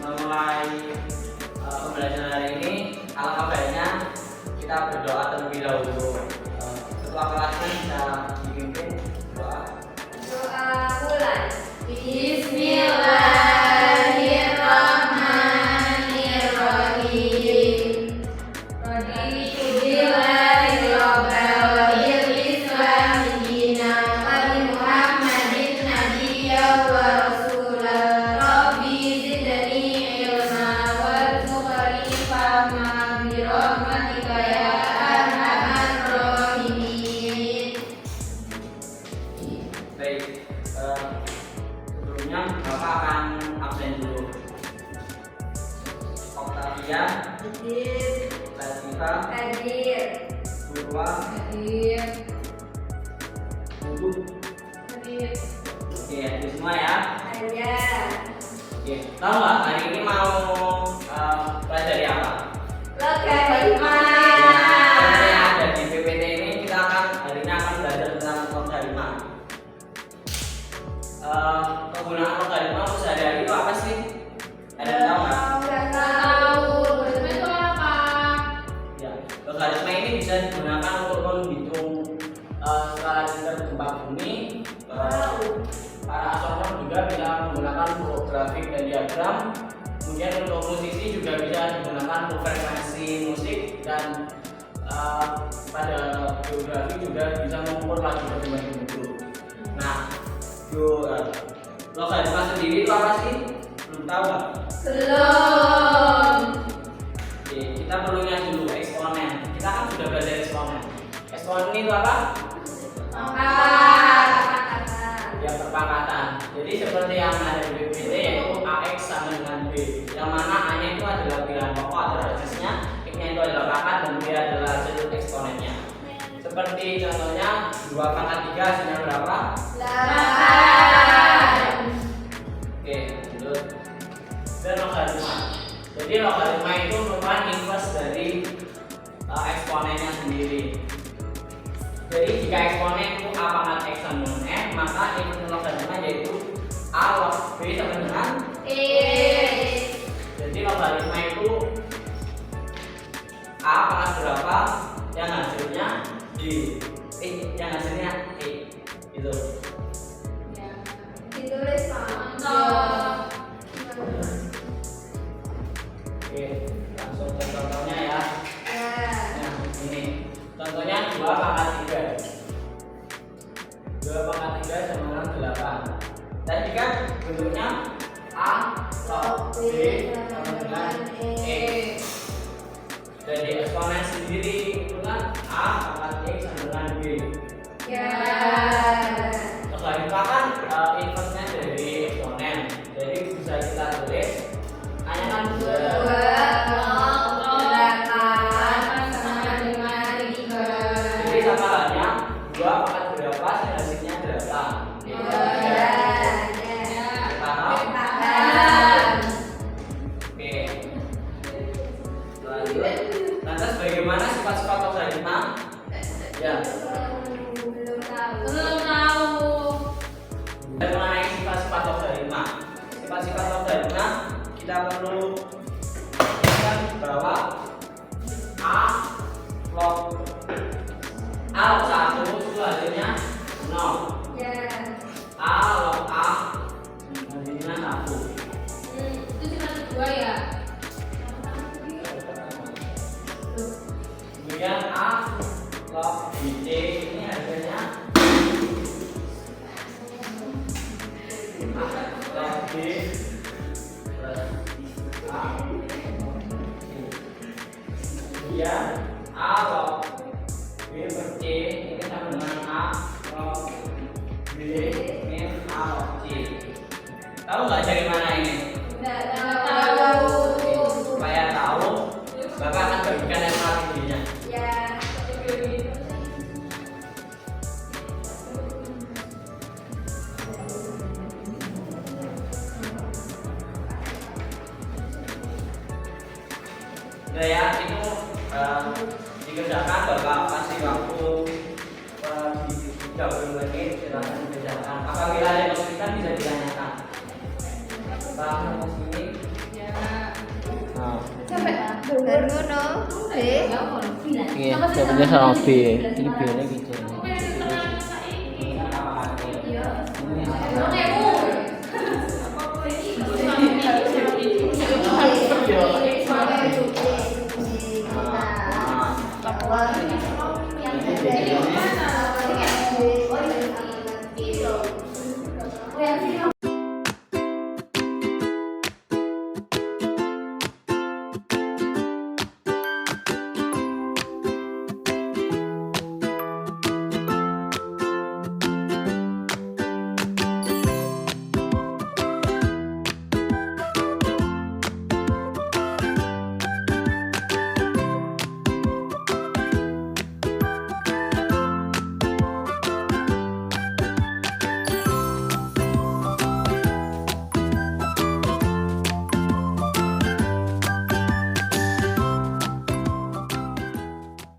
memulai pembelajaran hari ini, alangkah baiknya kita berdoa terlebih dahulu. Ketua kelasnya bisa dipimpin doa. Doa mulai. Bismillahirrahmanirrahim. Raditu billahi rabban wa bil islam dinan wa bi Muhammadin nabiyyan wa rasulan. Rabbi zidni ilma warzuqni fahma bi rahmatika ya arhamar rahimin. Baik, sebelumnya Bapak akan absen dulu. Oktavia, Hadir. Latifah, Hadir. Purwa, Hadir. Duduk. Hadir. Oke, itu semua ya. Ada. Oke, tahu nggak hari ini mau pelajari apa? Logaritma. Seperti yang ada di PPT ini, kita hari ini akan belajar tentang logaritma. Kegunaan logaritma sehari-hari itu apa sih? Ada yang tahu nggak? Nggak tahu. Logaritma itu apa? Ya, logaritma ini bisa digunakan untuk menghitung skala lingkar gempa bumi. Para astronom juga bisa menggunakan untuk grafik dan diagram. Kemudian untuk musisi juga bisa digunakan untuk frekuensi musik, dan pada geografi juga bisa mengukur laju pertumbuhan penduduk. Nah, logaritma sendiri itu apa sih? Belum tahu nggak? Belum. Oke, kita perlu ingat dulu eksponen. Kita kan sudah belajar eksponen. Eksponen itu apa? Angkat. Ya, perpangkatan. Jadi seperti yang ada di PPT, yaitu AX sama dengan B, yang mana A-nya itu adalah bilangan pokok atau basisnya, X-nya itu adalah pangkat, dan B adalah hasil eksponennya. Seperti contohnya 2 pangkat 3 hasilnya berapa? 8. Oke, lanjut. Dan logaritma. Jadi logaritma itu merupakan inverse dari eksponennya sendiri. Jadi jika eksponen itu A pangkat X sama dengan F, maka inverse logaritma yaitu A log B sama dengan X. Jadi logaritma itu A pangkat berapa yang hasilnya D, yang hasilnya E, gitu. Ditulis sama. Oke, langsung ke contohnya ya. Ya. Nah, ini contohnya 2 pangkat 3. 2 pangkat 3 sama dengan 8. Tadi kan bentuknya A log B sama dengan E. Jadi eksponen sendiri itu kan A pangkat X sama dengan B. Ya. Logaritma kan inverse-nya dari eksponen. Jadi bisa kita tulis A-nya kan 2. 8 sama dengan 3. Jadi sama halnya 2 pangkat berapa hasilnya 8. Paham? Oke. Lanjut. Lantas bagaimana sifat-sifat logaritma? Ya. Belum tahu. Dan mengenai sifat-sifat logaritma. Sifat-sifat logaritma kita perlu ingat bahwa A log 1 itu hasilnya 0. Ya. A log A hasilnya 1. Itu cuma 2 ya? Kemudian A log BC ini hasilnya log B plus A. Kemudian A log B per C ini sama dengan A log B min A log C. Tahu nggak dari mana ini? Nggak tahu. Supaya tahu, Bapak akan bagikan informasinya. Ya. Udah ya, itu dikerjakan. Bapak kasih waktu di 30 menit, silakan dikerjakan. Apabila ada kesulitan bisa ditanyakan. Bapak sini. Iya, jawabannya sama B. Ini B-nya gitu.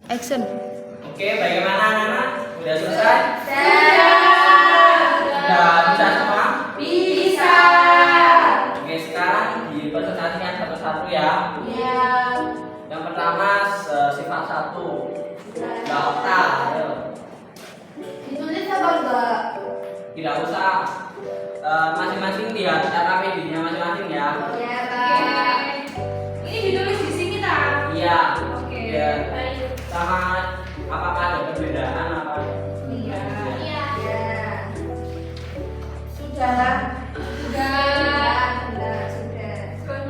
Action. Oke, bagaimana anak-anak? Sudah selesai? Sudah bisa semua? Bisa. Oke, sekarang dipresentasikan satu-satu ya. Ya. Yang pertama sifat 1. Mbak Okta, ayo. Ditulis apa enggak? Tidak usah. Masing-masing lihat RKPD-nya masing-masing ya. Ya, Kak. Ini ditulis di sini, tak? Iya. Oke. Biar Baik. sama apakah ada perbedaan apa? Iya. Iya. Sudah. Sudah.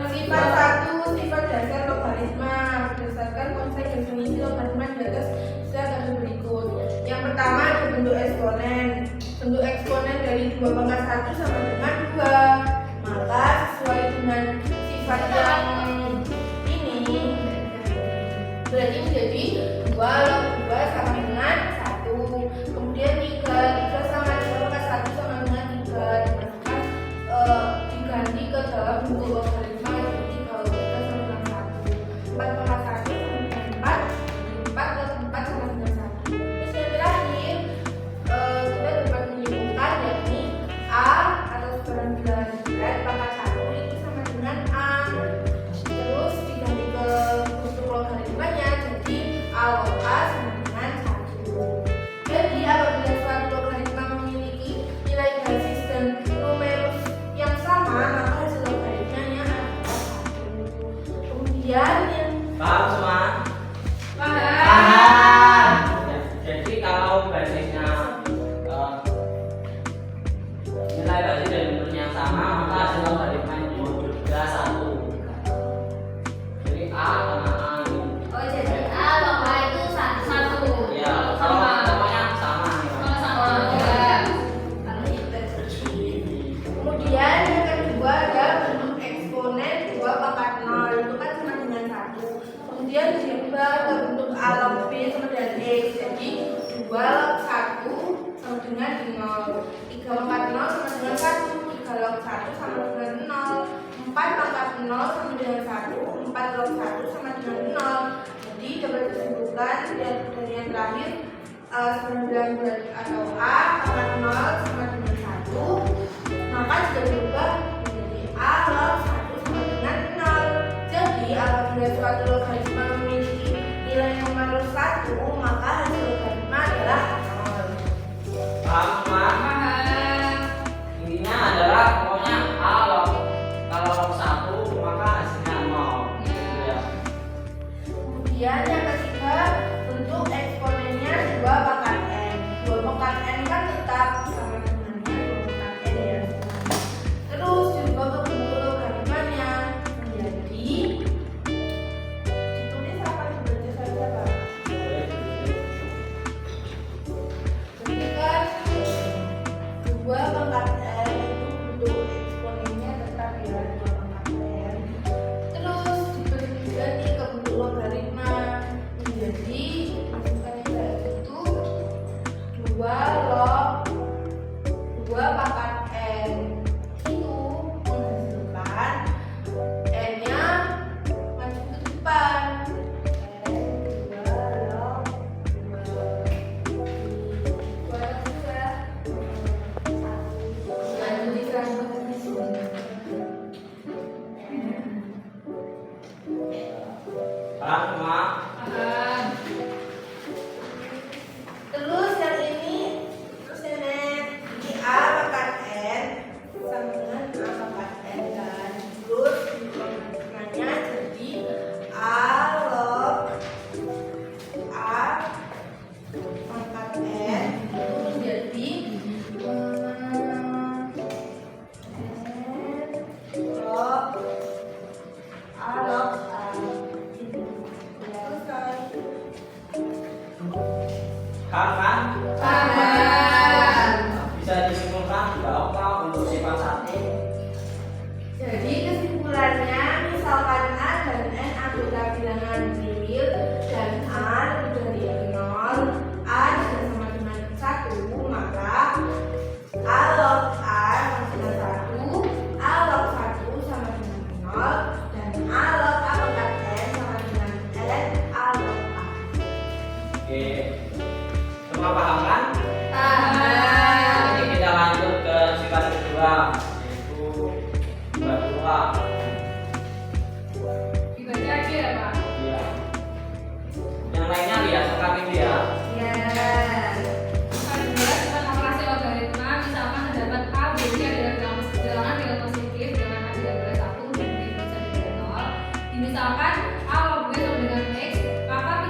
Sifat 1, sifat dasar logaritma berdasarkan konsep definisi logaritma di atas sudah terdapat berikut. Yang pertama ada bentuk eksponen. Bentuk eksponen dari 2 pangkat 1 sama dengan 2. Maka sesuai dengan sifat yang ini berarti menjadi 2 log 2 sama dengan 1. Kemudian 3 sama 2 pangkat 1 sama dengan 3. Dimasukkan diganti ke dalam bentuk logaritma seperti kalau 3 sama dengan 1. 4 pangkat 1 sama dengan 4. 4 ke 4 sama dengan 1. Terus yang terakhir kita dapat menyebutkan yakni A atau sekarang bilangan berat pangkat 1 itu sama dengan A. Terus diganti ke bentuk logaritmanya jadi A log A sama dengan 1. Jadi apabila suatu logaritma memiliki nilai basis dan numerus yang sama maka hasil logaritmanya adalah 1. Kemudian yang Paham semua? Paham. Ya, jadi kalau basisnya nilai basis dan numerusnya sama, maka hasil logaritma itu juga 1. Jadi A sama A ini. Oh, jadi A log A itu satu. Ya, kalau pokoknya sama nih. Sama. Ya. Kemudian yang kedua ada bentuk eksponen 2 pangkat 0 itu kan sama dengan 1. Kemudian diubah ke bentuk A log B sama dengan X. Jadi 2 log 1 sama dengan 0. 3 pangkat 0 sama dengan 1. 3 log 1 sama dengan 0. 4 pangkat 0 sama dengan 1. 4 log 1 sama dengan 0. Jadi dapat disimpulkan dari yang terakhir 9 atau A pangkat 0 sama dengan 1 maka jika berubah menjadi A log 1 sama dengan 0. Jadi apabila suatu logaritma memiliki nilai numerus 1 maka hasil logaritma adalah 0. Paham semua? Paham. Intinya adalah pokoknya A log kalau log 1 maka hasilnya 0. Gitu ya. Kemudian yang ketiga bentuk eksponennya 2 pangkat n. 2 pangkat n kan tetap sama dengannya 2 pangkat n ya. Terus diubah ke bentuk logaritmanya menjadi ditulis apa dibaca saja Pak? Jadi kan 2 pangkat n itu bentuk eksponennya tetap ya 2 pangkat n. Terus diganti ke bentuk logaritma menjadi masukkan yang kayak gitu 2 log 2 pangkat n itu menghasilkan n nya maju ke depan n 2 log 2 lanjutkan di sini. Paham semua? Paham kan? Paham. Bisa disimpulkan jawab apa untuk sifat 1? Jadi kesimpulannya, misalkan A dan N anggota bilangan real dan A lebih dari 0, A tidak sama dengan 1, maka A log A sama dengan 1, A log 1 sama dengan 0, dan A log A pangkat N sama dengan N A log A. Oke. Semua paham kan? Paham. Jadi kita lanjut ke sifat kedua, yaitu dua. Dibaca aja ya Pak. Iya. Yang lainnya lihat lengkap ini ya. Ya. Sifat 2 sifat operasi logaritma. Misalkan terdapat A, B, C adalah bilangan nilai positif dengan A tidak boleh 1 dan B bisa dari 0. Misalkan A log B sama dengan X, maka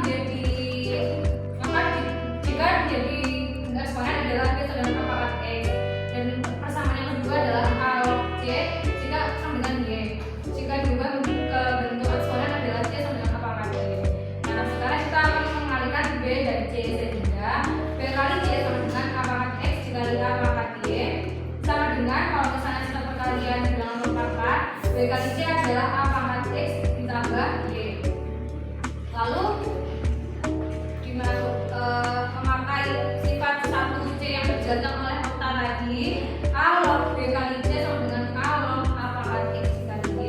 jika menjadi eksponen adalah B sama dengan A pangkat X, dan persamaan yang kedua adalah A log C jika sama dengan Y. Jika diubah ke bentuk eksponen adalah C sama dengan A pangkat Y. Nah, sekarang kita akan mengalihkan B dan C sehingga B kali C sama dengan A pangkat X dikali A pangkat Y sama dengan, kalau misalnya sifat perkalian bilangan berpangkat, B kali C adalah A pangkat X ditambah Y. Lalu memakai sifat 1C yang berjalan oleh okta tadi, A log B kali C sama dengan A log A pangkat X dikali Y,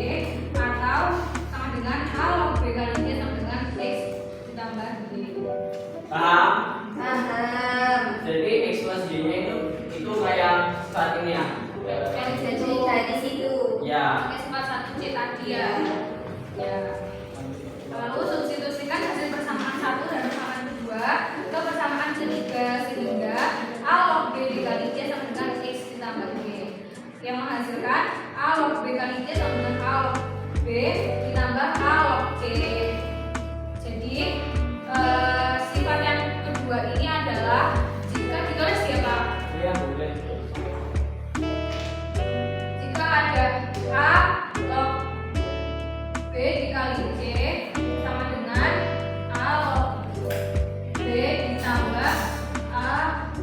atau sama dengan A log B kali C sama dengan X ditambah Y. Paham? Paham. Jadi X plus Y-nya itu kayak sifat ini ya. Yang Jadi dari situ. Ya. pakai sifat 1C tadi ya. Ya. Lalu substitusikan hasil persamaan 1 dan persamaan kedua ke persamaan ketiga sehingga A log B dikali C sama dengan X ditambah Y, yang menghasilkan A log B kali C sama dengan A log B ditambah A log C. Jadi sifat yang kedua ini adalah jika ditulis ya Pak, Iya, boleh. jika ada A log B dikali C sama dengan A log B ditambah A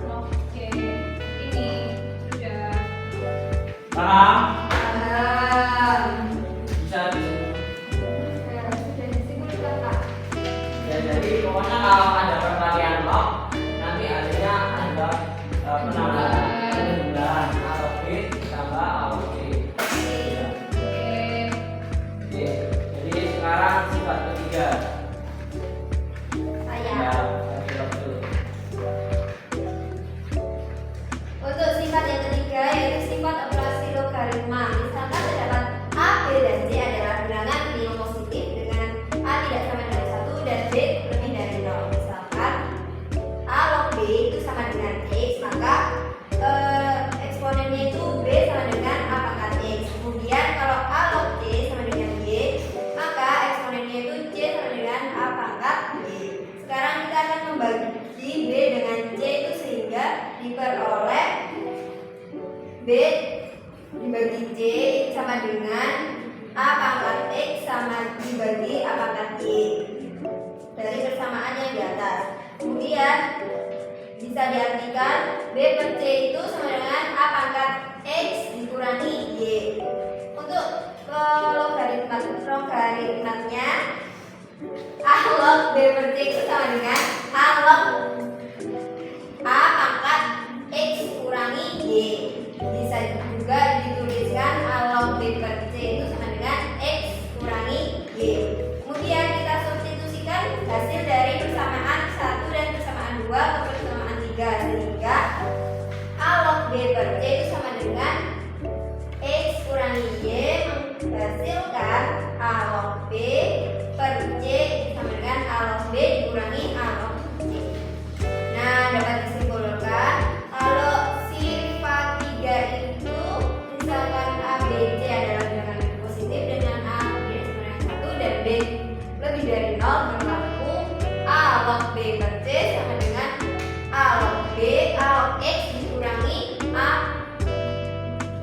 log C. Ini sudah. Paham? Paham. Bisa Ya, sudah disimpulkan Kak. ya, jadi pokoknya kalau ada perkalian log nanti hasilnya ada penambahan penjumlahan A log B ditambah A log C. Ya. Oke. Jadi sekarang sifat ketiga. Saya. Ya, tadi waktu. Untuk sifat yang ketiga yaitu sifat operasi logaritma. Misalkan terdapat A, B, dan C adalah bilangan nilai positif dengan A tidak sama dengan 1 dan B lebih dari 0. Misalkan A log B itu sama dengan X, maka eksponennya itu B sama dengan A pangkat X. Kemudian kalau A log C sama dengan Y, maka eksponennya itu C sama dengan A pangkat Y. Sekarang kita akan membagi B dengan C itu sehingga diperoleh B dibagi C sama dengan A pangkat X sama dibagi A pangkat Y dari persamaan yang di atas. Kemudian bisa diartikan B per C itu sama dengan A pangkat X dikurangi Y. Untuk logaritmanya A log B per C itu sama dengan A log A pangkat X kurangi Y. Bisa juga dituliskan A log B per C itu sama dengan X kurangi Y. Kemudian kita substitusikan hasil dari persamaan 1 dan persamaan 2 ke persamaan 3 sehingga A log B per C itu sama dengan X kurangi Y menghasilkan A log B per C sama dengan A log B dikurangi A log C. Nah, dapat disimpulkan kalau sifat 3 itu misalkan A, B, C adalah bilangan positif dengan A tidak sama dengan 1 dan B lebih dari 0, berlaku A log B per C sama dengan A log B, A log X dikurangi A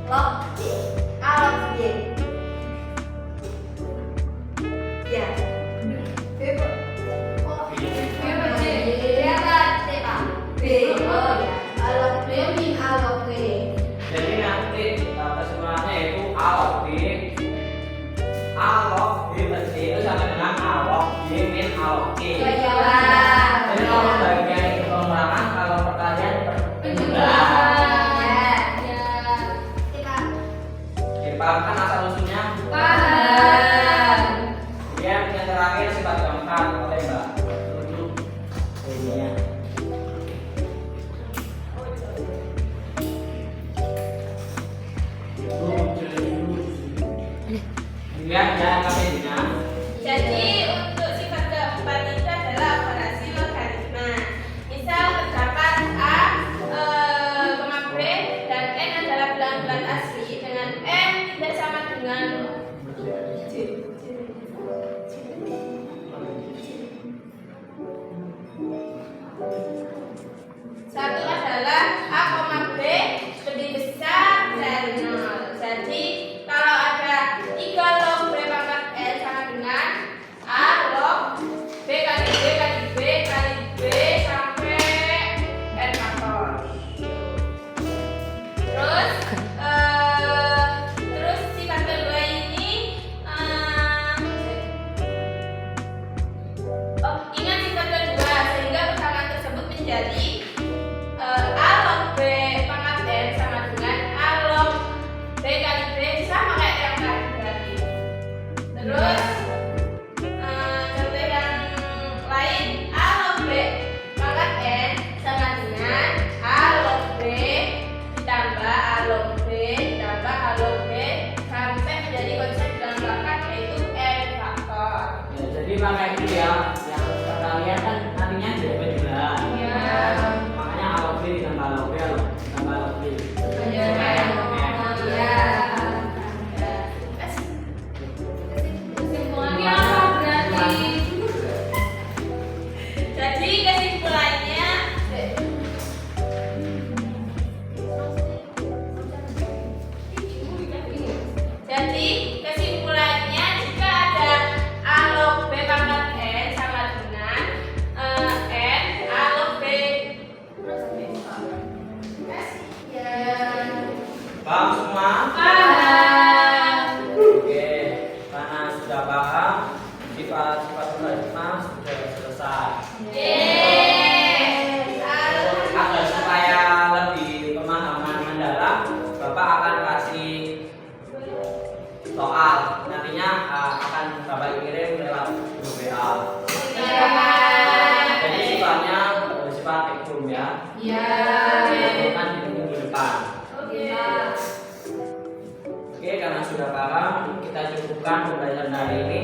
log C, A log Y. Ya. B per C. B per C. B per C, Pak. alok B plus C itu sama dengan alok B min alok C. Iya. Jadi kalau bagian itu pengurangan, kalau perkalian Penjumlahan. Ya. dipahamkan asal usulnya. Paham. Kemudian yang terakhir sifat keempat oleh Mbak Tujuh ini. Lihat ya KPI-nya. Jadi untuk sifat keempat itu adalah operasi logaritma. Misal terdapat A, B dan N adalah bilangan-bilangan asli dengan N tidak sama dengan satu adalah A, B lebih besar dari 0. Jadi kalau ada 3 log B pangkat N sama dengan A log B kali B kali B kali B sampai N faktor. Terus sifat kedua ini ingat sifat kedua sehingga persamaan tersebut menjadi A log B pangkat N sama dengan A log B kali B sama kayak yang tadi. Terus contoh yang lain A log B pangkat N sama dengan A log B ditambah A log B ditambah A log B sampai menjadi konsep dalam belakang yaitu N faktor. Ya, jadi makanya itu ya, yang perkalian kan nantinya jadi penjumlahan. Ya. Makanya alok B ditambah alok B tambah alok B. Ya. Kesimpulannya apa berarti? Jadi kesimpulannya jika ada A log B pangkat N sama dengan N A log B terus B. Paham semua? Paham. Oke, karena sudah paham, sifat-sifat logaritma sudah selesai. Agar supaya lebih pemahaman mendalam, Bapak akan kasih soal. Nantinya akan Bapak kirim lewat grup WA. Jadi sifatnya sifat ekstrum ya. Ya. Bukan di minggu depan. Oke, karena sudah paham, kita cukupkan pembelajaran hari ini.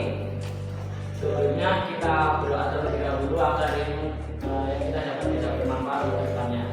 Sebelumnya kita berdoa terlebih dahulu agar ilmu yang kita dapat bisa bermanfaat untuk kedepannya.